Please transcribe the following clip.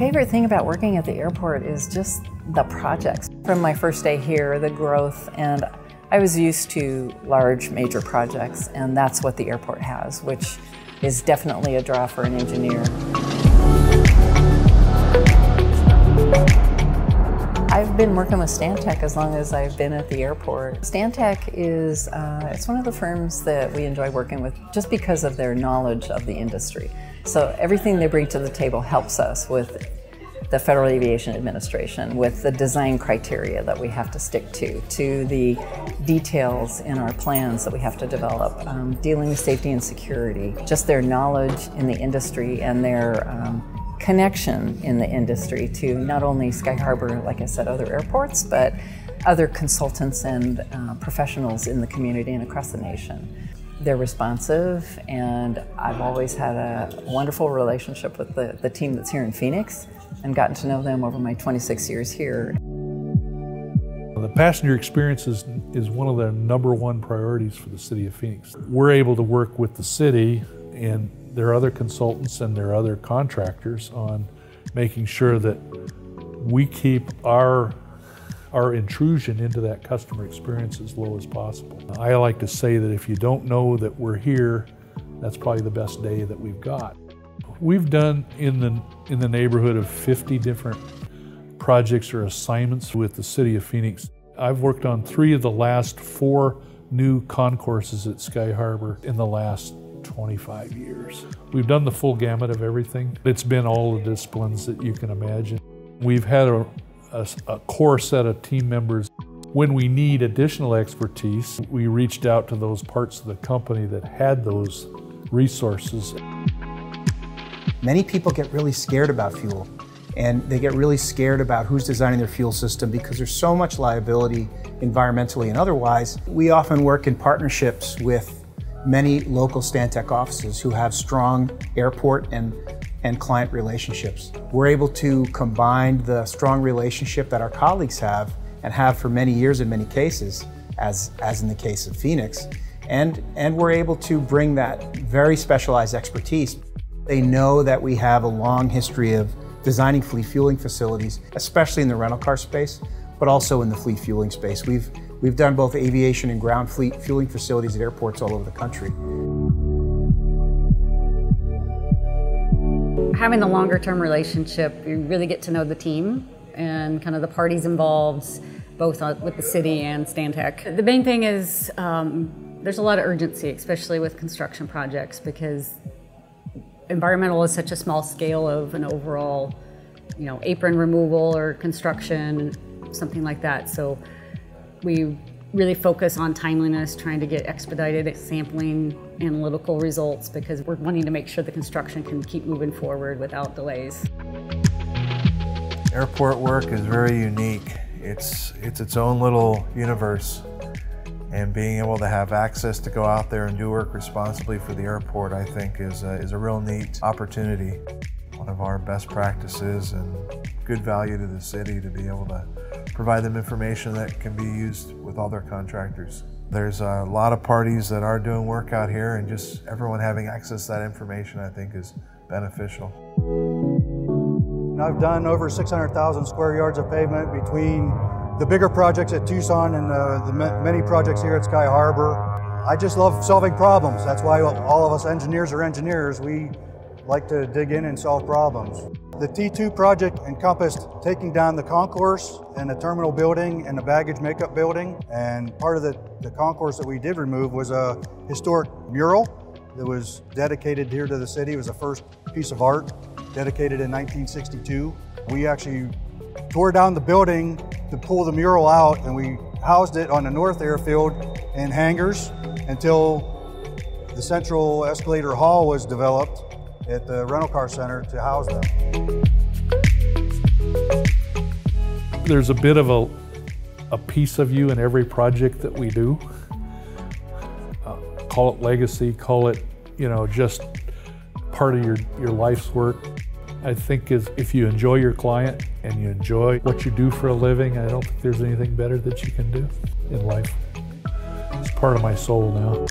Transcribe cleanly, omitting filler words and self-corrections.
favorite thing about working at the airport is just the projects. From my first day here, the growth, and I was used to large major projects, and that's what the airport has, which is definitely a draw for an engineer. I've been working with Stantec as long as I've been at the airport. Stantec is it's one of the firms that we enjoy working with just because of their knowledge of the industry. So everything they bring to the table helps us with the Federal Aviation Administration, with the design criteria that we have to stick to the details in our plans that we have to develop, dealing with safety and security, just their knowledge in the industry and their connection in the industry to not only Sky Harbor, like I said, other airports, but other consultants and professionals in the community and across the nation. They're responsive, and I've always had a wonderful relationship with the team that's here in Phoenix and gotten to know them over my 26 years here. The passenger experience is one of the #1 priorities for the City of Phoenix. We're able to work with the city and their other consultants and their other contractors on making sure that we keep our intrusion into that customer experience as low as possible. I like to say that if you don't know that we're here, that's probably the best day that we've got. We've done in the neighborhood of 50 different projects or assignments with the City of Phoenix. I've worked on 3 of the last 4 new concourses at Sky Harbor in the last 25 years. We've done the full gamut of everything. It's been all the disciplines that you can imagine. We've had a core set of team members. When we need additional expertise, we reached out to those parts of the company that had those resources. Many people get really scared about fuel, and they get really scared about who's designing their fuel system because there's so much liability environmentally and otherwise. We often work in partnerships with many local Stantec offices who have strong airport and client relationships. We're able to combine the strong relationship that our colleagues have and have for many years in many cases, as in the case of Phoenix, and we're able to bring that very specialized expertise. They know that we have a long history of designing fleet fueling facilities, especially in the rental car space, but also in the fleet fueling space. We've done both aviation and ground fleet fueling facilities at airports all over the country. Having the longer term relationship, you really get to know the team and kind of the parties involved, both with the city and Stantec. The main thing is there's a lot of urgency, especially with construction projects, because environmental is such a small scale of an overall, apron removal or construction, something like that. So we really focus on timeliness, trying to get expedited sampling analytical results, because we're wanting to make sure the construction can keep moving forward without delays. Airport work is very unique. It's its own little universe, and being able to have access to go out there and do work responsibly for the airport, I think, is a real neat opportunity. One of our best practices and good value to the city to be able to provide them information that can be used with all their contractors. There's a lot of parties that are doing work out here, and just everyone having access to that information, I think, is beneficial. I've done over 600,000 square yards of pavement between the bigger projects at Tucson and the many projects here at Sky Harbor. I just love solving problems. That's why all of us engineers are engineers. We like to dig in and solve problems. The T2 project encompassed taking down the concourse and the terminal building and the baggage makeup building. And part of the concourse that we did remove was a historic mural that was dedicated here to the city. It was the first piece of art dedicated in 1962. We actually tore down the building to pull the mural out, and we housed it on the north airfield in hangars until the central escalator hall was developed at the rental car center to house them. There's a bit of a piece of you in every project that we do. Call it legacy, call it, just part of your life's work. I think if you enjoy your client and you enjoy what you do for a living, I don't think there's anything better that you can do in life. It's part of my soul now.